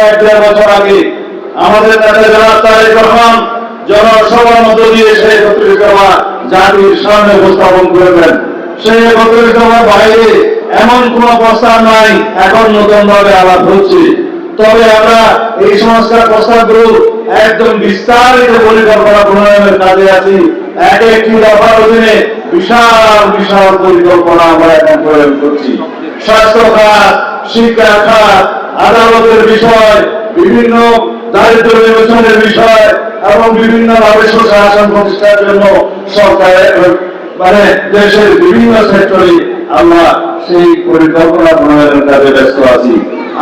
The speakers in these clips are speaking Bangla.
1-1.5 বছর আগে আমাদের নেতা জনাব তারেক রহমান জনসভার মধ্য দিয়ে সেই 31 দফা জাতির সামনে উপস্থাপন করেছেন। সেই 31 দফার বাইরে এমন কোন প্রস্তাব নাই এখন নতুন ভাবে আলাপ হচ্ছে। তবে আমরা এই সংস্কার প্রস্তাবগুলো একদম বিস্তারিত পরিকল্পনা প্রণয়নের কাজে আছি। এক একটি দফার অধীনে বিশাল বিশাল পরিকল্পনা আমরা এখন প্রয়োগ করছি। স্বাস্থ্য খাত, শিক্ষা খাত, আদালতের বিষয়, বিভিন্ন দারিদ্র নিরসনের বিষয় এবং বিভিন্ন ভাবে সুশাসন প্রতিষ্ঠার জন্য সরকারের দেশের বিভিন্ন সেক্টরে আমরা সেই পরিকল্পনা প্রণয়নের কাজে ব্যস্ত আছি।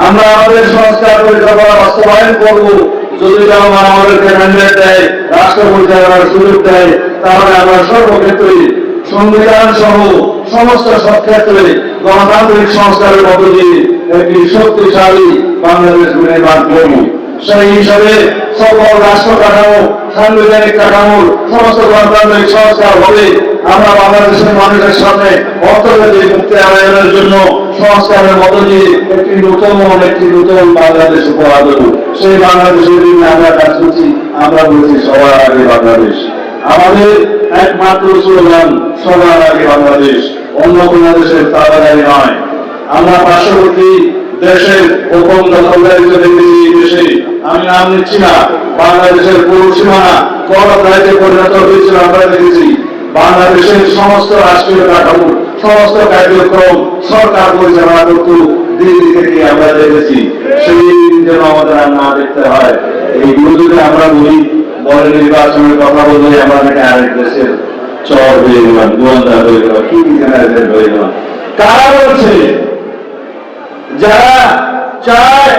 আমরা আমাদের সংস্কার পরিকল্পনা বাস্তবায়ন করব যদি জনগণ আমাদেরকে ম্যান্ডেট দেয়, রাষ্ট্র পরিচালনার সুযোগ দেয়, তাহলে আমরা সর্বক্ষেত্রে সংবিধান সহ সমস্ত সব ক্ষেত্রে গণতান্ত্রিক সংস্কারের মধ্য দিয়ে একটি শক্তিশালী বাংলাদেশ নির্মাণ করব। সেই হিসাবে সকল রাষ্ট্র কাঠামো, সাংবিধানিক কাঠামোর সমস্ত গণতান্ত্রিক সংস্কার হবে। আমরা বাংলাদেশের মানুষের সামনে অর্থনৈতিক মুক্তি আনয়নের জন্য সংস্কারের মধ্য দিয়ে একটি নতুন বাংলাদেশ উপহার দেব। সেই বাংলাদেশের জন্য আমরা কাজ করছি। আমরা বলছি সবার আগে বাংলাদেশ। আমাদের একমাত্র স্লোগান সবার আগে বাংলাদেশ, অন্য কোন দেশের তাবেদারি নয়। আমরা পার্শ্ববর্তী দেশের গোপন দখলদারিত্ব দেখেছি। এই দেশে আমি নাম নিচ্ছি না, বাংলাদেশের পুরো সীমানা করদারিতে পরিণত হয়েছিল আমরা দেখেছি। বাংলাদেশের সমস্ত রাষ্ট্রীয় কাঠামো, সমস্ত কার্যক্রম সরকার পরিচালনা করত দিল্লি থেকে আমরা দেখেছি। সেই দিন যেন আমাদের আর না দেখতে হয়। এইগুলো যদি আমরা বলে নির্বাচনের কথা বলে আমরা নাকি আরেক দেশের চর হয়ে গেলাম, গোয়েন্দা হয়ে গেলাম, কি হয়ে গেলাম। কারা বলছে? যারা চায়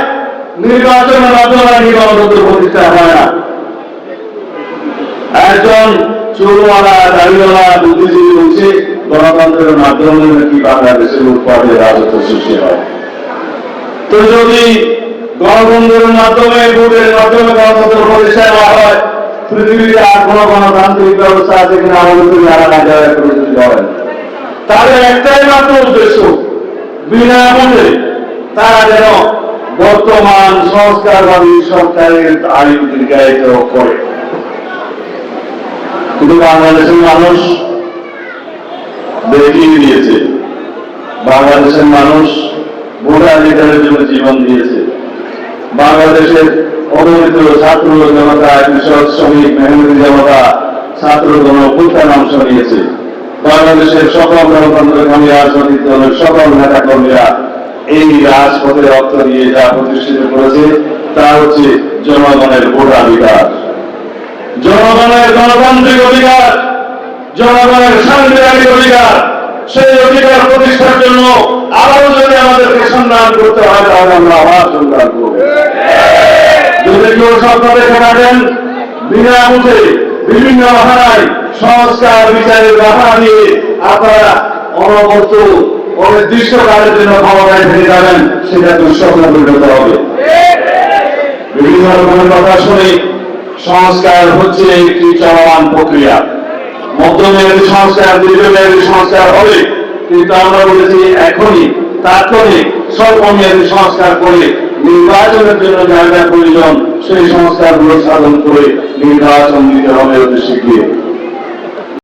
নির্বাচনের মাধ্যমে গণতন্ত্র প্রতিষ্ঠা হয় না। একজন চুলওয়ালা, দাড়িওয়ালা বুদ্ধিজীবী বলছে গণতন্ত্রের মাধ্যমে নাকি বাংলাদেশের উৎপাদে রাজত্ব সৃষ্টি হয়। তো যদি গণতন্ত্রের মাধ্যমে, ভোটের মাধ্যমে গণতন্ত্র প্রতিষ্ঠা না হয়, পৃথিবীতে আর কোন গণতান্ত্রিক ব্যবস্থা আছে কিনা আমাদের যারা না যারা করে যদি বলেন, তাদের একটাই মাত্র উদ্দেশ্য, বিনামূল্যে তারা যেন বর্তমান সংস্কারবাদী সরকারের আইন দীর্ঘায়িত করে। কিন্তু বাংলাদেশের মানুষ দেখিয়ে দিয়েছে, বাংলাদেশের মানুষ ভোটাধিকারের জন্য জীবন দিয়েছে। বাংলাদেশের অগণিত ছাত্র জনতা, কৃষক, শ্রমিক, মেহনতি জনতা ছাত্রগণ অভ্যুত্থানে অংশ নিয়েছে। বাংলাদেশের সকল গণতন্ত্রকামী রাজনৈতিক দলের সকল নেতা কর্মীরা এই রাজপথে রক্ত দিয়ে যা প্রতিষ্ঠিত করেছে তা হচ্ছে জনগণের ভোটাধিকার, জনগণের গণতান্ত্রিক অধিকার, জনগণের সাংবিধানিক অধিকার। সেই অধিকার প্রতিষ্ঠার জন্য আবারও যদি আমাদেরকে সংগ্রাম করতে হয় তাহলে আমরা আবার সংগ্রাম করব। যদি কেউ স্বপ্ন দেখে থাকেন বিনামূল্যে বিভিন্ন বাহানায় সংস্কার বিচারের বাহানা দিয়ে আপনারা অনবরত অনির্দিষ্টকালের জন্য ক্ষমতায় থেকে যাবেন, সেটা দুঃস্বপ্ন পরিণত হবে। বিভিন্ন রকমের কথা শুনে সংস্কার হচ্ছে একটি চলমান প্রক্রিয়া। মধ্যমেয়াদী সংস্কার, দীর্ঘমেয়াদী সংস্কার হবে, কিন্তু আমরা বলেছি এখনই তাৎক্ষণিক স্বল্পমেয়াদী সংস্কার করে নির্বাচনের জন্য যা যা প্রয়োজন সেই সংস্কারগুলো সাধন করে নির্বাচন দিতে হবে অতি শীঘ্রই।